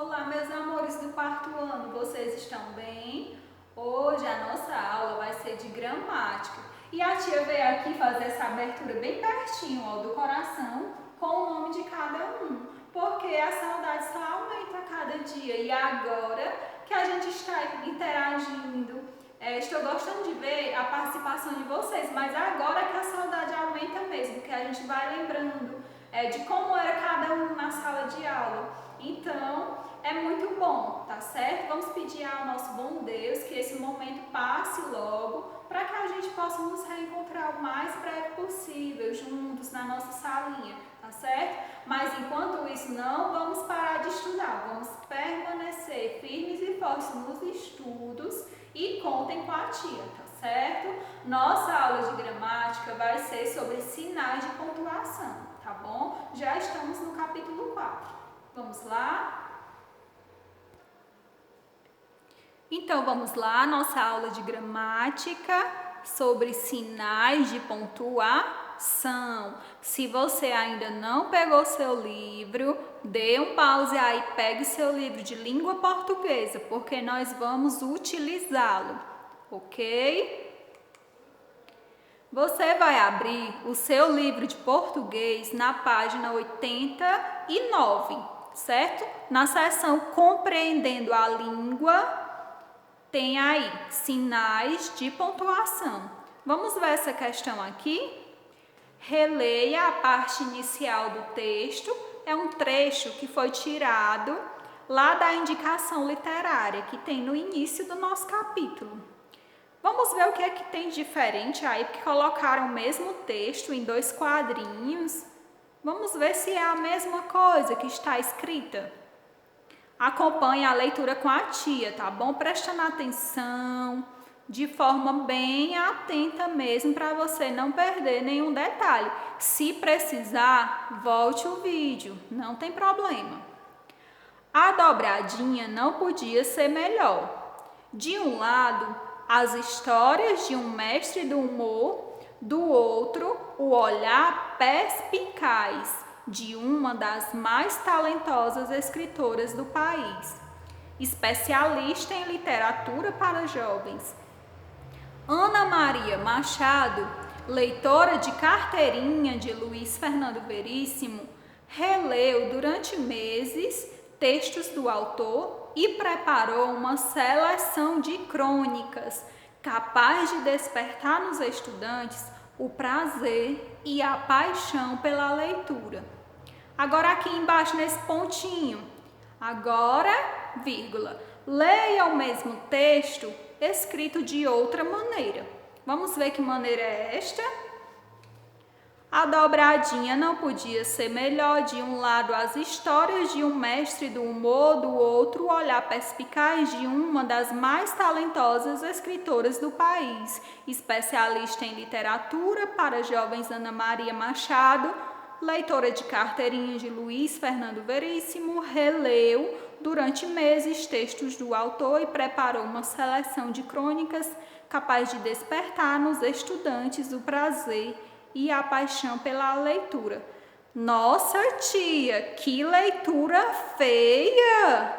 Olá, meus amores do quarto ano, vocês estão bem? Hoje a nossa aula vai ser de gramática e a tia veio aqui fazer essa abertura bem pertinho, ó, do coração, com o nome de cada um, porque a saudade só aumenta a cada dia e agora que a gente está interagindo, estou gostando de ver a participação de vocês, mas agora que a saudade aumenta mesmo, que a gente vai lembrando de como era cada um na sala de aula. Então, é muito bom, tá certo? Vamos pedir ao nosso bom Deus que esse momento passe logo para que a gente possa nos reencontrar o mais breve possível, juntos na nossa salinha, tá certo? Mas enquanto isso, não vamos parar de estudar, vamos permanecer firmes e fortes nos estudos e contem com a tia, tá certo? Nossa aula de gramática vai ser sobre sinais de pontuação, tá bom? Já estamos no capítulo 4. Vamos lá? Então, vamos lá, nossa aula de gramática sobre sinais de pontuação. Se você ainda não pegou seu livro, dê um pause aí, pegue seu livro de língua portuguesa, porque nós vamos utilizá-lo, ok? Você vai abrir o seu livro de português na página 89. Certo? Na seção Compreendendo a Língua, tem aí sinais de pontuação. Vamos ver essa questão aqui? Releia a parte inicial do texto. É um trecho que foi tirado lá da indicação literária que tem no início do nosso capítulo. Vamos ver o que é que tem de diferente aí, porque colocaram o mesmo texto em 2 quadrinhos. Vamos ver se é a mesma coisa que está escrita. Acompanhe a leitura com a tia, tá bom? Prestando atenção, de forma bem atenta mesmo, para você não perder nenhum detalhe. Se precisar, volte o vídeo, não tem problema. A dobradinha não podia ser melhor. De um lado, as histórias de um mestre do humor, do outro, o olhar perspicaz de uma das mais talentosas escritoras do país, especialista em literatura para jovens. Ana Maria Machado, leitora de carteirinha de Luiz Fernando Veríssimo, releu durante meses textos do autor e preparou uma seleção de crônicas capaz de despertar nos estudantes o prazer e a paixão pela leitura. Agora aqui embaixo nesse pontinho, agora, vírgula, leia o mesmo texto escrito de outra maneira. Vamos ver que maneira é esta? A dobradinha não podia ser melhor. De um lado, as histórias de um mestre do humor, do outro, o olhar perspicaz de uma das mais talentosas escritoras do país, especialista em literatura para jovens. Ana Maria Machado, leitora de carteirinha de Luiz Fernando Veríssimo, releu durante meses textos do autor e preparou uma seleção de crônicas capaz de despertar nos estudantes o prazer e a paixão pela leitura. Nossa, tia, que leitura feia!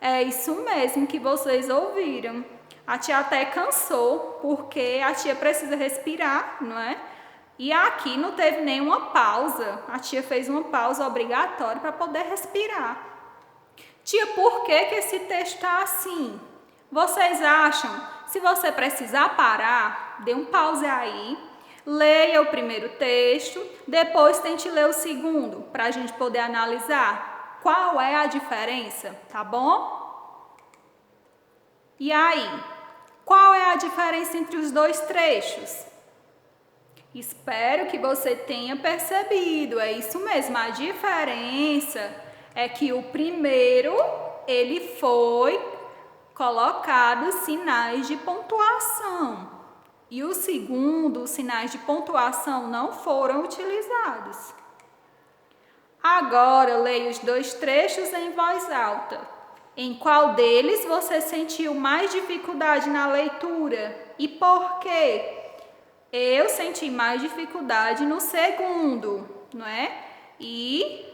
É isso mesmo que vocês ouviram. A tia até cansou, porque a tia precisa respirar, não é? E aqui não teve nenhuma pausa. A tia fez uma pausa obrigatória para poder respirar. Tia, por que esse texto está assim? Vocês acham? Se você precisar parar, dê um pause aí. Leia o primeiro texto, depois tente ler o segundo, para a gente poder analisar qual é a diferença, tá bom? E aí, qual é a diferença entre os 2 trechos? Espero que você tenha percebido, é isso mesmo, a diferença é que o primeiro, ele foi colocado sinais de pontuação. E o segundo, os sinais de pontuação não foram utilizados. Agora, leia os 2 trechos em voz alta. Em qual deles você sentiu mais dificuldade na leitura? E por quê? Eu senti mais dificuldade no segundo, não é? E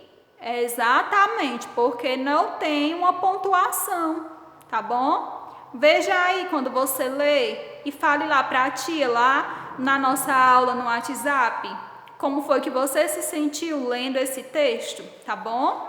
Exatamente, porque não tem uma pontuação, tá bom? Veja aí quando você lê e fale lá para a tia, lá na nossa aula no WhatsApp, como foi que você se sentiu lendo esse texto, tá bom?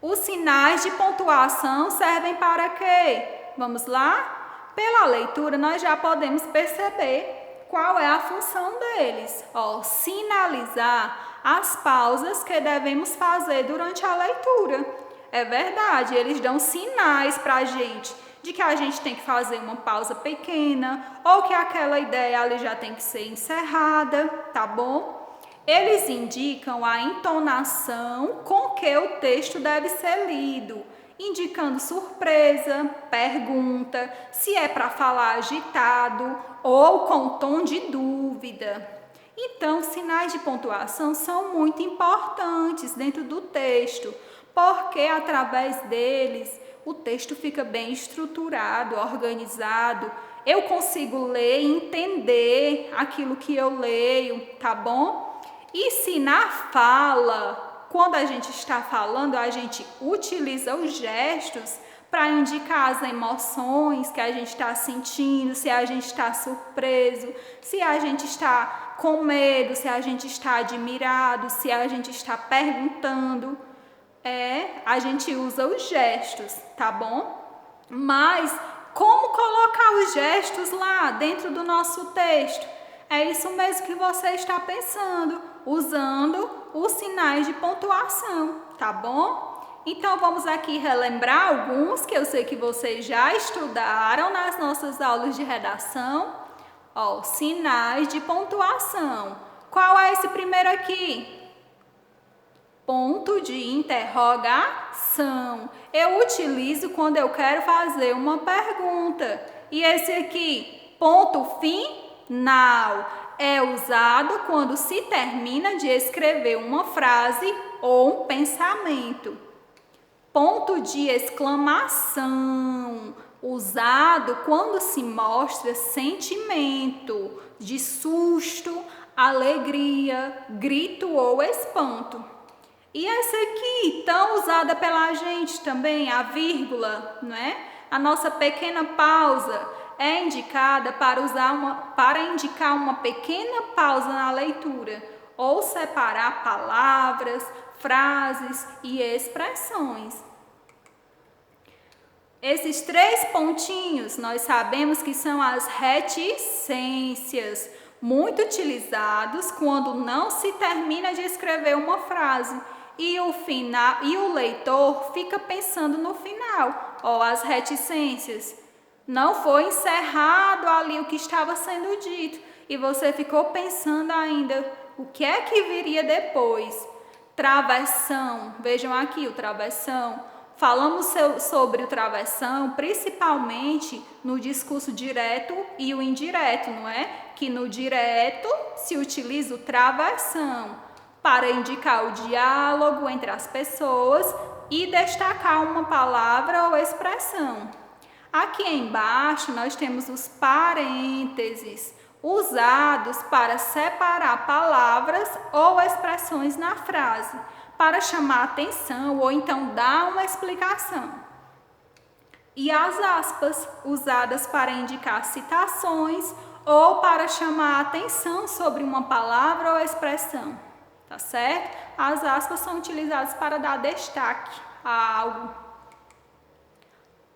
Os sinais de pontuação servem para quê? Vamos lá? Pela leitura, nós já podemos perceber qual é a função deles. Ó, sinalizar as pausas que devemos fazer durante a leitura. É verdade, eles dão sinais para a gente de que a gente tem que fazer uma pausa pequena ou que aquela ideia ali já tem que ser encerrada, tá bom? Eles indicam a entonação com que o texto deve ser lido, indicando surpresa, pergunta, se é para falar agitado ou com tom de dúvida. Então, sinais de pontuação são muito importantes dentro do texto, porque através deles o texto fica bem estruturado, organizado. Eu consigo ler e entender aquilo que eu leio, tá bom? E se na fala, quando a gente está falando, a gente utiliza os gestos para indicar as emoções que a gente está sentindo, se a gente está surpreso, se a gente está com medo, se a gente está admirado, se a gente está perguntando. A gente usa os gestos, tá bom? Mas como colocar os gestos lá dentro do nosso texto? É isso mesmo que você está pensando, usando os sinais de pontuação, tá bom? Então vamos aqui relembrar alguns que eu sei que vocês já estudaram nas nossas aulas de redação. Ó, sinais de pontuação. Qual é esse primeiro aqui? Ponto de interrogação. Eu utilizo quando eu quero fazer uma pergunta. E esse aqui, ponto final, é usado quando se termina de escrever uma frase ou um pensamento. Ponto de exclamação, usado quando se mostra sentimento de susto, alegria, grito ou espanto. E essa aqui, tão usada pela gente também, a vírgula, não é? A nossa pequena pausa é indicada para indicar uma pequena pausa na leitura ou separar palavras, frases e expressões. Esses 3 pontinhos nós sabemos que são as reticências, muito utilizados quando não se termina de escrever uma frase. E o leitor fica pensando no final, ó, as reticências. Não foi encerrado ali o que estava sendo dito e você ficou pensando ainda o que é que viria depois. Travessão, vejam aqui o travessão. Falamos sobre o travessão principalmente no discurso direto e o indireto, não é? Que no direto se utiliza o travessão para indicar o diálogo entre as pessoas e destacar uma palavra ou expressão. Aqui embaixo nós temos os parênteses, usados para separar palavras ou expressões na frase, para chamar atenção ou então dar uma explicação. E as aspas, usadas para indicar citações ou para chamar atenção sobre uma palavra ou expressão. Tá certo? As aspas são utilizadas para dar destaque a algo.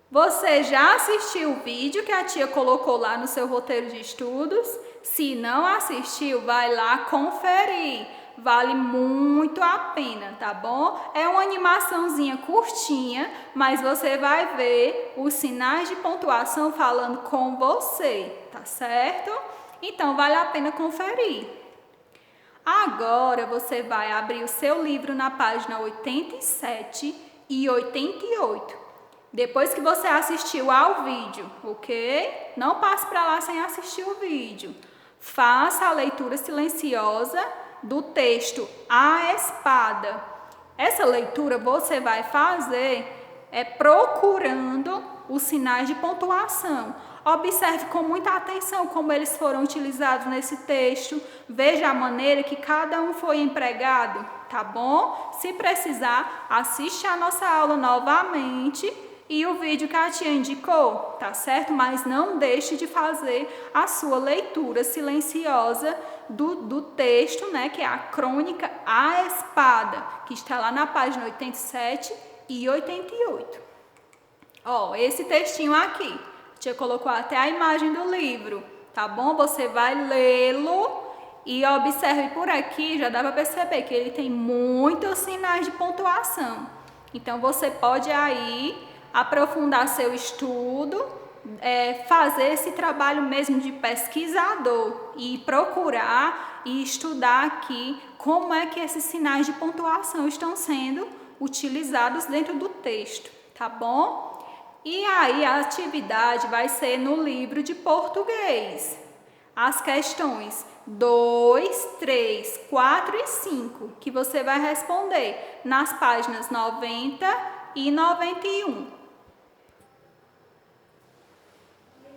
Você já assistiu o vídeo que a tia colocou lá no seu roteiro de estudos? Se não assistiu, vai lá conferir. Vale muito a pena, tá bom? É uma animaçãozinha curtinha, mas você vai ver os sinais de pontuação falando com você, tá certo? Então, vale a pena conferir. Agora você vai abrir o seu livro na página 87 e 88. Depois que você assistiu ao vídeo, ok? Não passe para lá sem assistir o vídeo. Faça a leitura silenciosa do texto A Espada. Essa leitura você vai fazer procurando os sinais de pontuação. Observe com muita atenção como eles foram utilizados nesse texto. Veja a maneira que cada um foi empregado, tá bom? Se precisar, assiste a nossa aula novamente e o vídeo que a tia indicou, tá certo? Mas não deixe de fazer a sua leitura silenciosa do texto, né? Que é a Crônica A Espada, que está lá na página 87 e 88. Ó, esse textinho aqui, a tia colocou até a imagem do livro, tá bom? Você vai lê-lo e observe por aqui, já dá para perceber que ele tem muitos sinais de pontuação. Então, você pode aí aprofundar seu estudo, fazer esse trabalho mesmo de pesquisador e procurar e estudar aqui como é que esses sinais de pontuação estão sendo utilizados dentro do texto, tá bom? E aí a atividade vai ser no livro de português. As questões 2, 3, 4 e 5, que você vai responder nas páginas 90 e 91.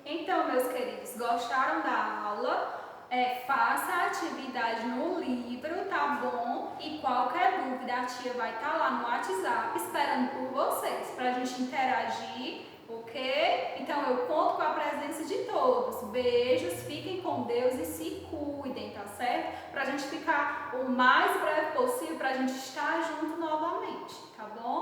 Então, meus queridos, gostaram da aula? Faça a atividade no livro, tá bom? E qualquer dúvida, a tia vai estar lá no WhatsApp esperando por vocês, pra gente interagir, ok? Então, eu conto com a presença de todos. Beijos, fiquem com Deus e se cuidem, tá certo? Pra gente ficar o mais breve possível, pra gente estar junto novamente, tá bom?